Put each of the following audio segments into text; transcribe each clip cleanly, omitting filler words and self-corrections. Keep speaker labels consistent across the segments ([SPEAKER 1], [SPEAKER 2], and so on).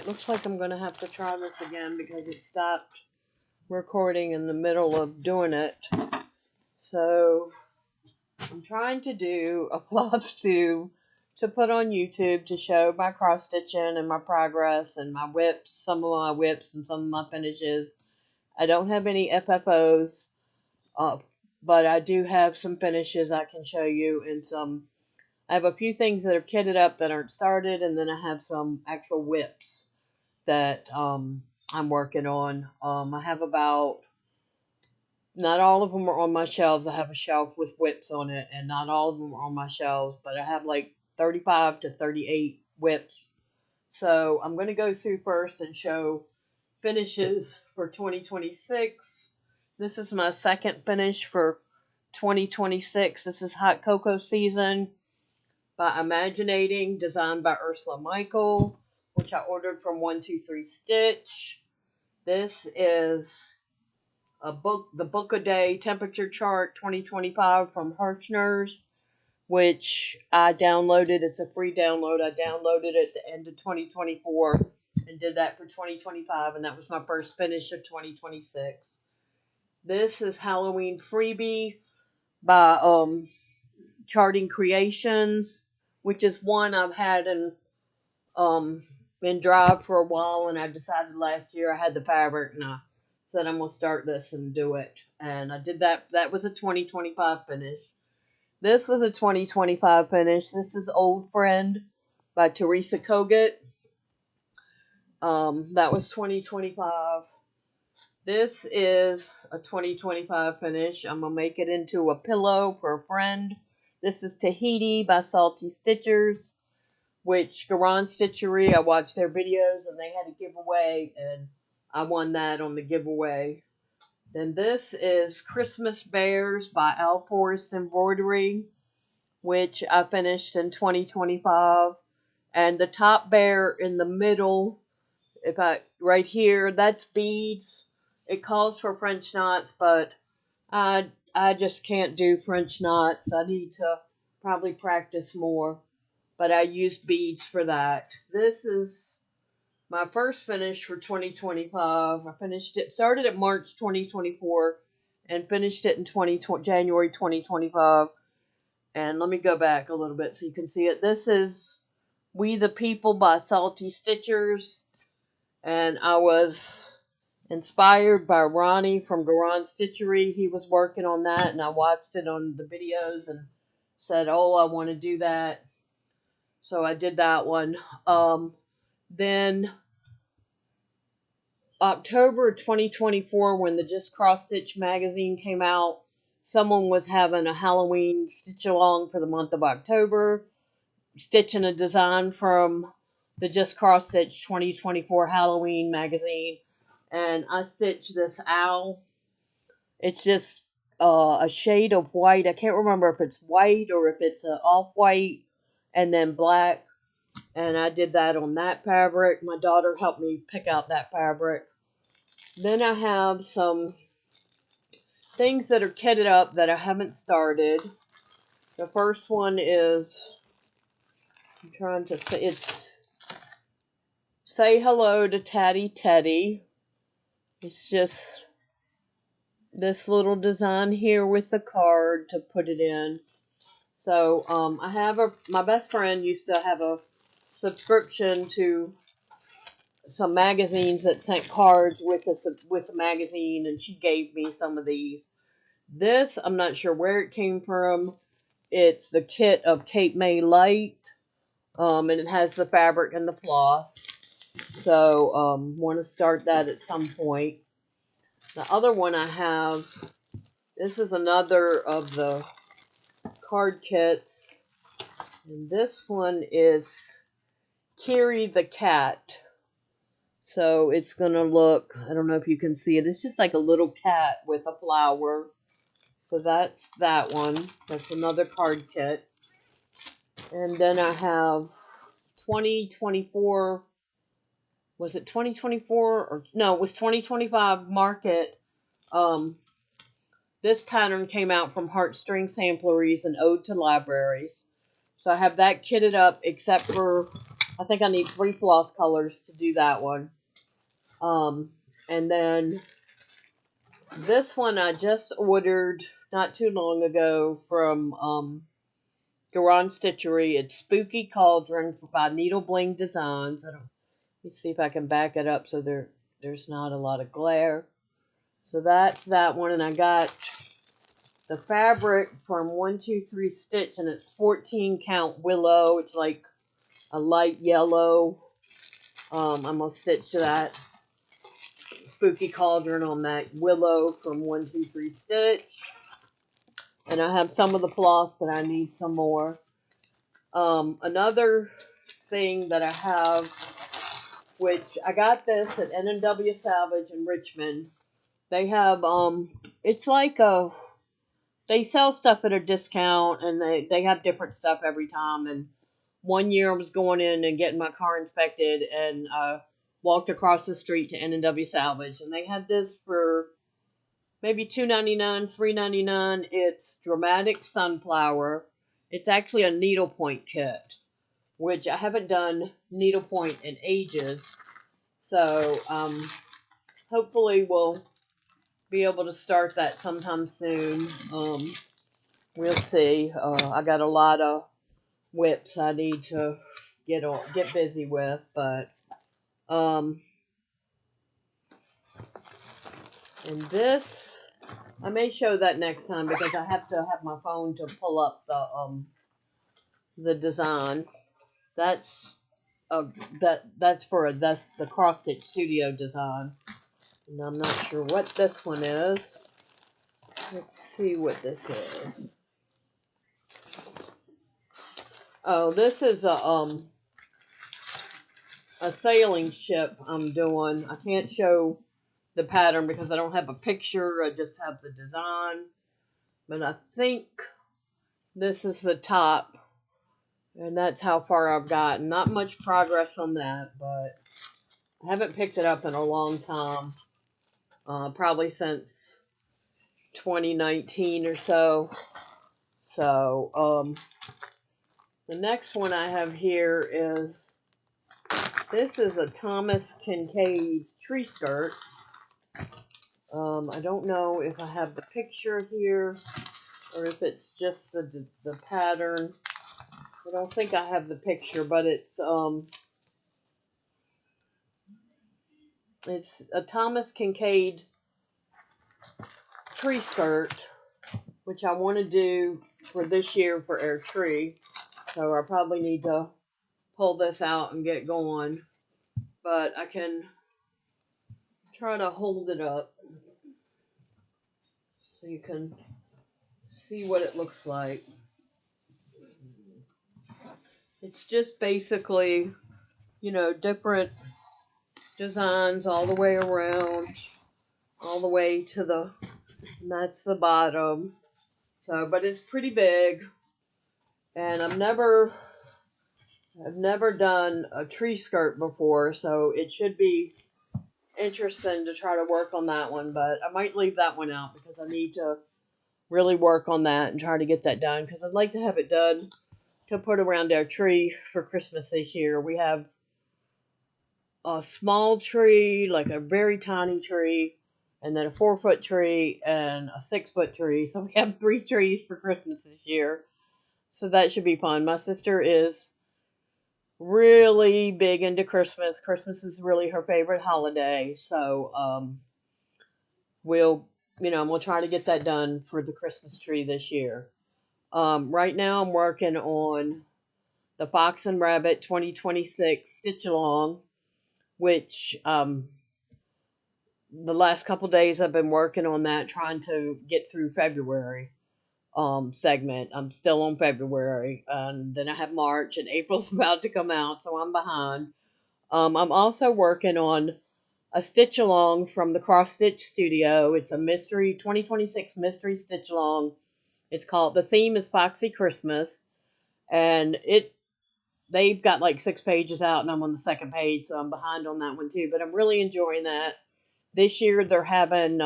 [SPEAKER 1] it looks like I'm going to have to try this again because it stopped recording in the middle of doing it. So I'm trying to do a Flosstube to put on YouTube to show my cross stitching and my progress and my whips, some of my whips and some of my finishes. I don't have any FFOs, but I do have some finishes I can show you, and I have a few things that are kitted up that aren't started, and then I have some actual whips that I'm working on. I have about, not all of them are on my shelves. I have a shelf with whips on it, and not all of them are on my shelves, but I have like 35 to 38 whips. So I'm going to go through first and show finishes for 2026. This is my second finish for 2026. This is Hot Cocoa Season by Imaginating, designed by Ursula Michael, which I ordered from 123 Stitch. This is the Book a Day Temperature Chart 2025 from Hirschner's, which I downloaded. It's a free download. I downloaded it at the end of 2024 and did that for 2025, and that was my first finish of 2026. This is Halloween Freebie by Charting Creations, which is one I've had in drive for a while, and I decided last year I had the fabric, and I said I'm going to start this and do it. And I did that. That was a 2025 finish. This was a 2025 finish. This is Old Friend by Teresa Kogut. That was 2025. This is a 2025 finish. I'm going to make it into a pillow for a friend. This is Tahiti by Salty Stitchers, which Garon Stitchery, I watched their videos and they had a giveaway, and I won that on the giveaway. Then this is Christmas Bears by Al Forrest Embroidery, which I finished in 2025. And the top bear in the middle, right here, that's beads. It calls for French knots, but I just can't do French knots. I need to probably practice more, but I used beads for that. This is my first finish for 2025. I finished it, started at March 2024 and finished it in January 2025. And let me go back a little bit so you can see it. This is We the People by Salty Stitchers, and I was inspired by Ronnie from Garon Stitchery. He was working on that, and I watched it on the videos and said, oh, I want to do that. So I did that one. Then October 2024, when the Just Cross Stitch magazine came out, someone was having a Halloween stitch along for the month of October, stitching a design from the Just Cross Stitch 2024 Halloween magazine, and I stitched this owl. It's just a shade of white. I can't remember if it's white or if it's off-white and then black, and I did that on that fabric. My daughter helped me pick out that fabric. Then I have some things that are kitted up that I haven't started. The first one is, I'm trying to say, it's Say Hello to Tatty Teddy. It's just this little design here with the card to put it in. So I have my best friend used to have a subscription to some magazines that sent cards with a magazine, and she gave me some of these. This, I'm not sure where it came from. It's the kit of Cape May Light, and it has the fabric and the floss. So, want to start that at some point. The other one I have, this is another of the card kits, and this one is Kiri the Cat. So it's going to look, I don't know if you can see it, it's just like a little cat with a flower. So that's that one. That's another card kit. And then I have 2024, was it 2024? Or no, it was 2025 Market. This pattern came out from Heartstring Sampleries and Ode to Libraries. So I have that kitted up, except for I think I need 3 floss colors to do that one. And then this one I just ordered not too long ago from Garage Stitchery. It's Spooky Cauldron by Needle Bling Designs. Let me see if I can back it up so there's not a lot of glare. So that's that one, and I got the fabric from 123 Stitch, and it's 14 count willow. It's like a light yellow. I'm gonna stitch that Spooky Cauldron on that willow from 123 Stitch. And I have some of the floss, but I need some more. Another thing that I have, which I got this at NW Salvage in Richmond. They have it's like they sell stuff at a discount, and they have different stuff every time. And one year I was going in and getting my car inspected, and walked across the street to NW Salvage, and they had this for maybe $2.99, $3.99. It's Dramatic Sunflower. It's actually a needlepoint kit, which I haven't done needlepoint in ages. So hopefully we'll be able to start that sometime soon. We'll see. I got a lot of whips I need to get busy with, but and this I may show that next time because I have to have my phone to pull up the design. That's that's the cross stitch studio design, and I'm not sure what this one is. Let's see what this is. Oh, this is a sailing ship I'm doing. I can't show the pattern because I don't have a picture. I just have the design. But I think this is the top. And that's how far I've gotten. Not much progress on that, but I haven't picked it up in a long time. Probably since 2019 or so. So, the next one I have here is, this is a Thomas Kincaid tree skirt. I don't know if I have the picture here or if it's just the pattern. I don't think I have the picture, but it's a Thomas Kincaid tree skirt, which I want to do for this year for our tree. So I probably need to pull this out and get going. But I can try to hold it up so you can see what it looks like. It's just basically, different designs all the way around, all the way to and that's the bottom. So, but it's pretty big, and I've never done a tree skirt before, so it should be interesting to try to work on that one, but I might leave that one out because I need to really work on that and try to get that done because I'd like to have it done to put around our tree for Christmas this year. We have a small tree, like a very tiny tree, and then a 4-foot tree and a 6-foot tree. So we have 3 trees for Christmas this year. So that should be fun. My sister is really big into Christmas. Christmas is really her favorite holiday. So we'll try to get that done for the Christmas tree this year. Right now I'm working on the Fox and Rabbit 2026 Stitch Along, which the last couple days I've been working on that, trying to get through February segment. I'm still on February, and then I have March, and April's about to come out, so I'm behind. I'm also working on a stitch along from the Cross Stitch Studio. It's a mystery 2026 mystery stitch along. It's called, the theme is Foxy Christmas, and they've got like 6 pages out, and I'm on the 2nd page, so I'm behind on that one too. But I'm really enjoying that. This year they're having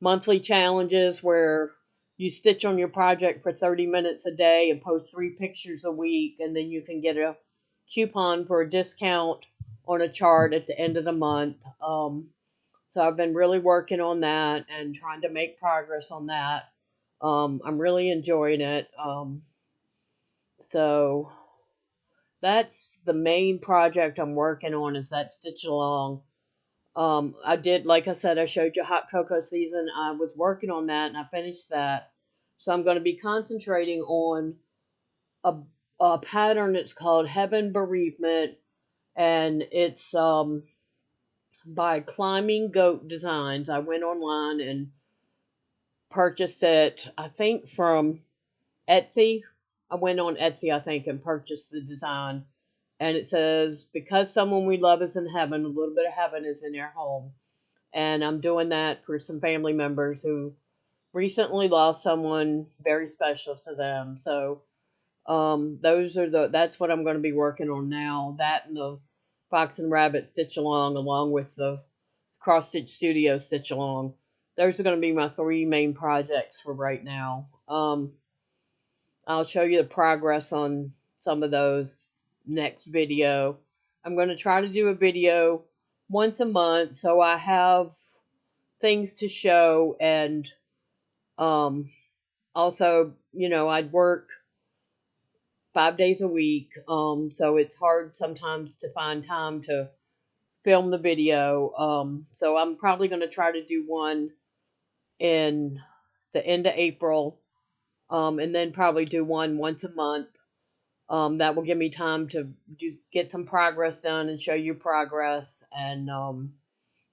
[SPEAKER 1] monthly challenges where you stitch on your project for 30 minutes a day and post 3 pictures a week, and then you can get coupon for a discount on a chart at the end of the month. So I've been really working on that and trying to make progress on that. I'm really enjoying it. So that's the main project I'm working on, is that stitch along. I did, like I said, I showed you hot cocoa season. I was working on that and I finished that. So I'm going to be concentrating on a, a pattern that's called Heaven Bereavement, and it's by Climbing Goat Designs. I went online and purchased it, I think, from Etsy. I went on Etsy, I think, and purchased the design. And it says, because someone we love is in heaven, a little bit of heaven is in their home. And I'm doing that for some family members who recently lost someone very special to them. So that's what I'm going to be working on now. That and the Fox and Rabbit stitch along with the Cross Stitch Studio stitch along. Those are going to be my three main projects for right now. I'll show you the progress on some of those next video. I'm going to try to do a video once a month so I have things to show, and um, also, I'd work 5 days a week, so it's hard sometimes to find time to film the video. So I'm probably going to try to do one in the end of April, and then probably do one once a month. That will give me time to get some progress done and show you progress, and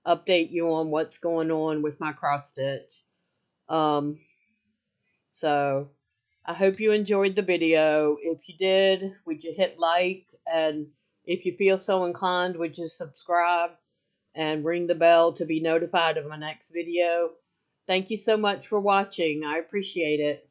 [SPEAKER 1] update you on what's going on with my cross stitch. Um, so I hope you enjoyed the video. If you did, would you hit like? And if you feel so inclined, would you subscribe and ring the bell to be notified of my next video? Thank you so much for watching. I appreciate it.